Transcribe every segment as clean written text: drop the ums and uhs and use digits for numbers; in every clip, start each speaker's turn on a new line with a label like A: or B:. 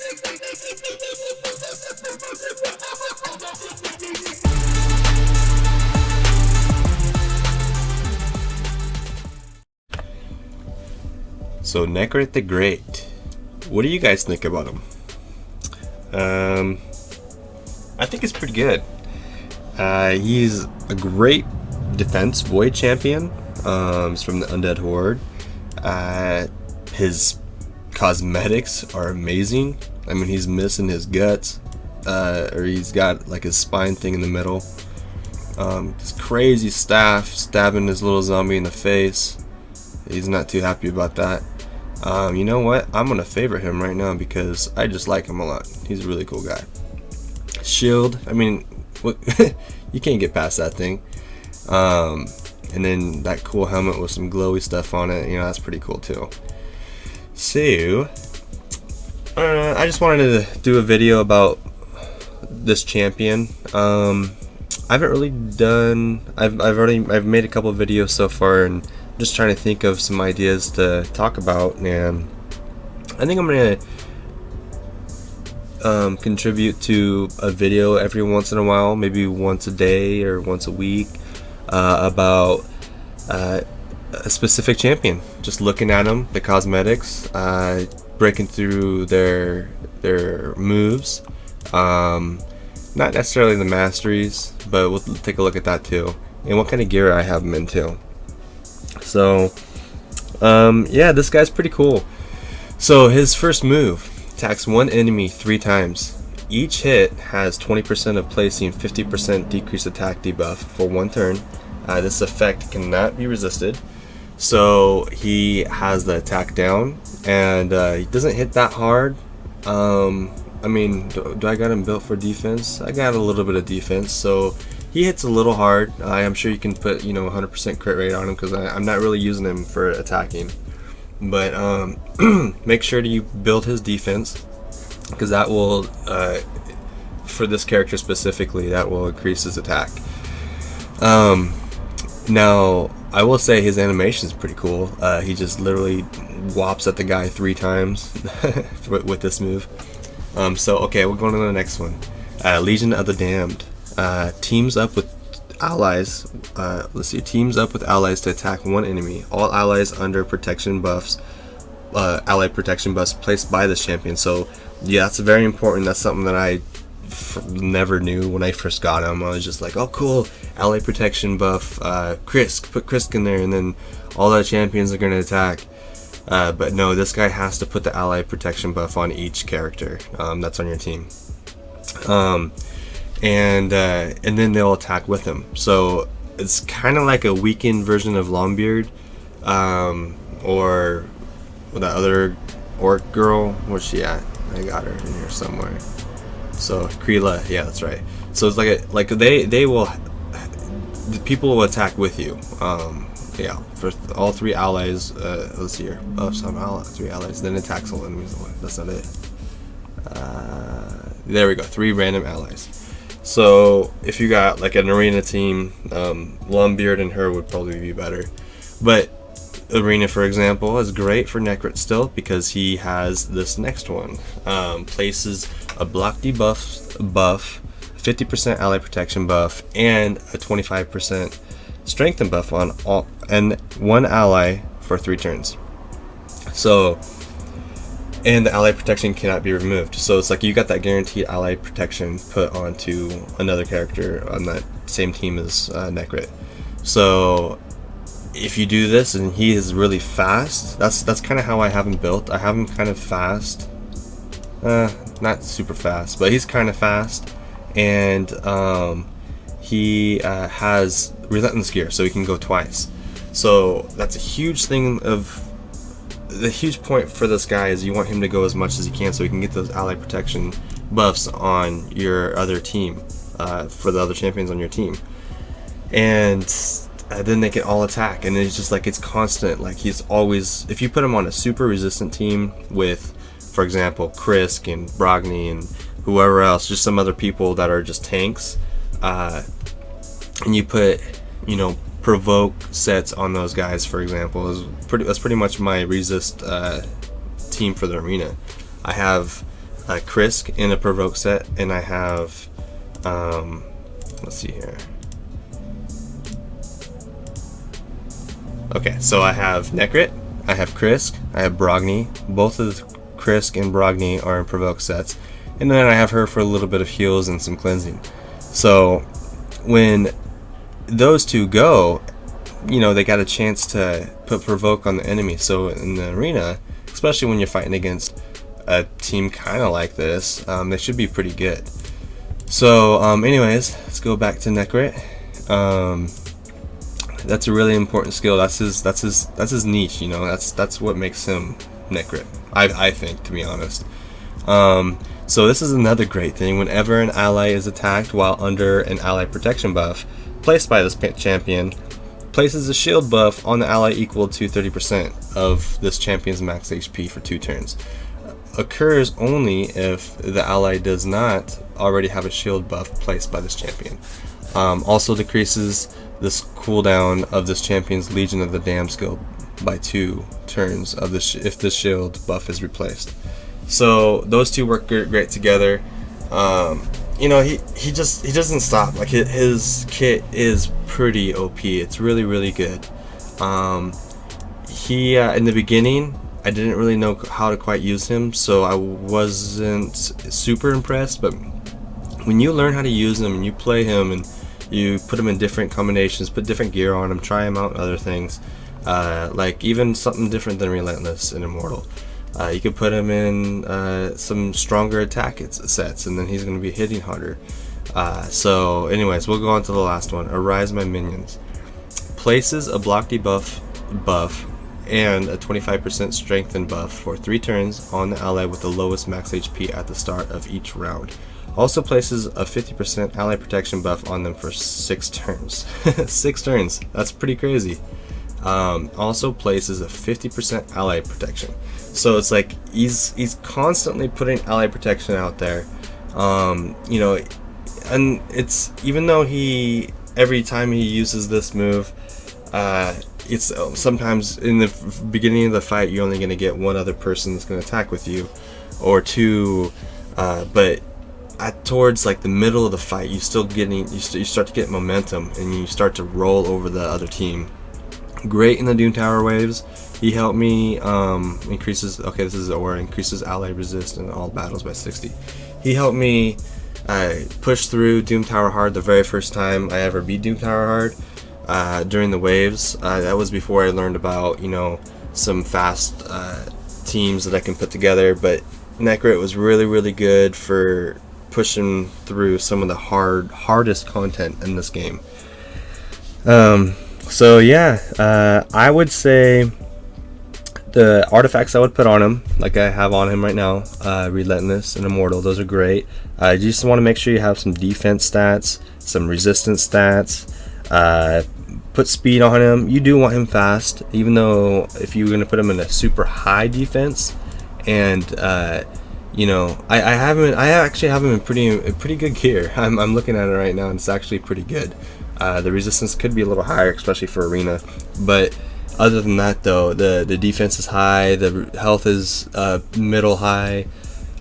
A: So Nekhret the Great, what do you guys think about him? I think it's pretty good. He's a great defense void champion. He's from the Undead Horde. His cosmetics are amazing. I mean, he's missing his guts, or he's got like his spine thing in the middle. This crazy staff stabbing his little zombie in the face. He's not too happy about that. You know what? I'm gonna favorite him right now because I just like him a lot. He's a really cool guy. Shield, I mean, you can't get past that thing. And then that cool helmet with some glowy stuff on it, you know, that's pretty cool too. So, I just wanted to do a video about this champion. I haven't really done. I've made a couple of videos so far, and I'm just trying to think of some ideas to talk about. And I think I'm gonna contribute to a video every once in a while, maybe once a day or once a week, about a specific champion. Just looking at them, the cosmetics, breaking through their moves. Not necessarily the masteries, but we'll take a look at that too, and what kind of gear I have them in too. So, yeah, this guy's pretty cool. So his first move attacks one enemy 3 times. Each hit has 20% of placing 50% decreased attack debuff for 1 turn. This effect cannot be resisted. So he has the attack down, and he doesn't hit that hard. I mean, do I got him built for defense? I got a little bit of defense, so he hits a little hard. I'm sure you can put, you know, 100% crit rate on him because I'm not really using him for attacking. But make sure to you build his defense, because that will, for this character specifically, that will increase his attack. Now, I will say his animation is pretty cool. He just literally whops at the guy 3 times with this move. So, okay, we're going to the next one. Legion of the Damned. Teams up with allies. Let's see. Teams up with allies to attack one enemy. All allies under protection buffs. Allied protection buffs placed by this champion. So, yeah, that's very important. That's something that I never knew when I first got him. I was just like, oh, cool. Allied protection buff. Krisk. Put Krisk in there, and then all the champions are going to attack. But no, this guy has to put the allied protection buff on each character that's on your team. And then they'll attack with him. So it's kind of like a weakened version of Longbeard, or that other orc girl. Where's she at? I got her in here somewhere. So Kreela, yeah, that's right. So it's like they will, the people will attack with you. Yeah, for all 3 allies. Let's see here. Oh, some 3 allies. Then attacks all enemies. That's not it. There we go. 3 random allies. So if you got like an arena team, Longbeard and her would probably be better. But arena, for example, is great for Nekhret still because he has this next one. Places a block debuff buff, 50% ally protection buff, and a 25% strengthen buff on all and 1 ally for 3 turns. So, and the ally protection cannot be removed. So it's like you got that guaranteed ally protection put onto another character on that same team as Nekhret. So if you do this and he is really fast, that's kind of how I have him built. I have him kind of fast, not super fast, but he's kind of fast, and he has relentless gear, so he can go twice. So that's a huge thing. Of the huge point for this guy is you want him to go as much as he can so he can get those ally protection buffs on your other team, for the other champions on your team, and then they can all attack, and it's just like it's constant. Like he's always, if you put him on a super resistant team with, for example, Krisk and Brogni and whoever else, just some other people that are just tanks, and you put, you know, provoke sets on those guys, for example, that's pretty much my resist team for the arena. I have Krisk in a provoke set, and I have, let's see here. Okay, so I have Nekhret, I have Krisk, I have Brogni. Both of Krisk and Brogni are in provoke sets, and then I have her for a little bit of heals and some cleansing. So when those two go, you know, they got a chance to put provoke on the enemy. So in the arena, especially when you're fighting against a team kind of like this, they should be pretty good. So anyways, let's go back to Nekhret. That's a really important skill. That's his niche, you know. That's what makes him Nekhret, I think, to be honest. So this is another great thing. Whenever an ally is attacked while under an ally protection buff placed by this champion, places a shield buff on the ally equal to 30% of this champion's max HP for 2 turns. Occurs only if the ally does not already have a shield buff placed by this champion. Also decreases this cooldown of this champion's Legion of the Damned skill by 2 turns of the if the shield buff is replaced. So those two work great together. You know, he doesn't stop. Like his kit is pretty OP. It's really good. He in the beginning, I didn't really know how to quite use him, so I wasn't super impressed. But when you learn how to use him and you play him and you put him in different combinations, put different gear on him, try him out and other things, like even something different than Relentless and Immortal. You could put him in some stronger attack sets, and then he's going to be hitting harder. So anyways, we'll go on to the last one. Arise My Minions. Places a block debuff buff and a 25% strengthen buff for 3 turns on the ally with the lowest max HP at the start of each round. Also places a 50% ally protection buff on them for 6 turns. 6 turns, that's pretty crazy. Also places a 50% ally protection. So it's like he's constantly putting ally protection out there. You know, and it's, even though every time he uses this move, it's sometimes in the beginning of the fight you're only going to get one other person that's going to attack with you, or 2, but towards like the middle of the fight you start to get momentum and you start to roll over the other team. Great in the Doom Tower waves. He helped me increases ally resist in all battles by 60. He helped me push through Doom Tower hard the very first time I ever beat Doom Tower hard during the waves. That was before I learned about, you know, some fast teams that I can put together, but Nekhret was really good for pushing through some of the hardest content in this game. So yeah, I would say the artifacts I would put on him, like I have on him right now, Relentless and Immortal, those are great. You just want to make sure you have some defense stats, some resistance stats. Put speed on him. You do want him fast, even though if you're going to put him in a super high defense, and you know, I actually have him in pretty good gear. I'm looking at it right now, and it's actually pretty good. The resistance could be a little higher, especially for arena, but other than that though, the defense is high, the health is middle high.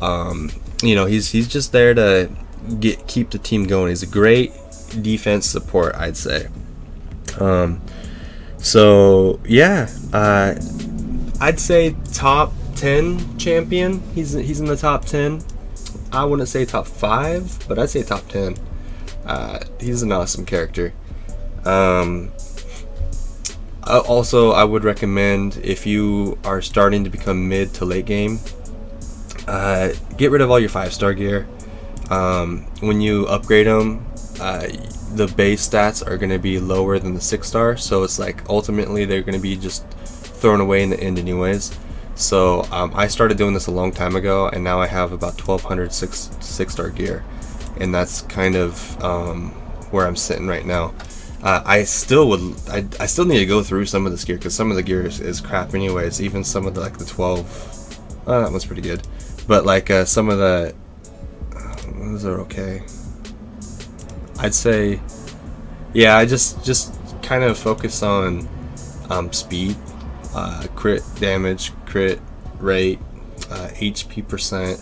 A: You know, he's just there to keep the team going. He's a great defense support, I'd say. So yeah, I'd say top 10 champion. He's in the top 10. I wouldn't say top 5, but I'd say top 10. He's an awesome character. Also, I would recommend, if you are starting to become mid to late game, get rid of all your 5-star gear. When you upgrade them, the base stats are going to be lower than the 6-star, so it's like ultimately they're going to be just thrown away in the end anyways. So I started doing this a long time ago, and now I have about 1200 6-star gear, and that's kind of where I'm sitting right now. I still need to go through some of this gear, because some of the gear is crap anyways. Even some of the, like the 12, that one's pretty good, but like some of the those are okay. I'd say, yeah, I just kind of focus on speed, crit damage, crit rate, HP percent,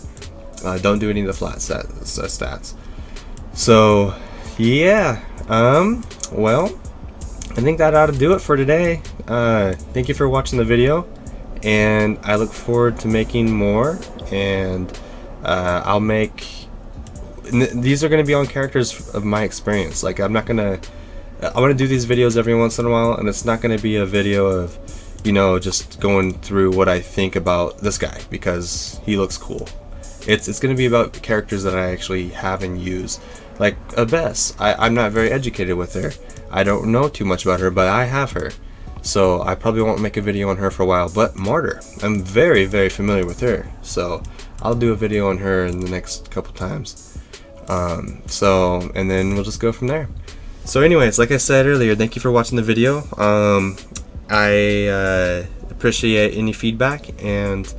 A: Don't do any of the flat stats. So yeah, well, I think that ought to do it for today. Thank you for watching the video, and I look forward to making more. And I'll make these are going to be on characters of my experience. Like, I want to do these videos every once in a while, and it's not going to be a video of, you know, just going through what I think about this guy because he looks cool. It's going to be about characters that I actually have and use. Like Abyss, I'm not very educated with her. I don't know too much about her, but I have her. So I probably won't make a video on her for a while. But Martyr, I'm very, very familiar with her. So I'll do a video on her in the next couple times. And then we'll just go from there. So anyways, like I said earlier, thank you for watching the video. I appreciate any feedback, and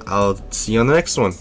A: I'll see you on the next one.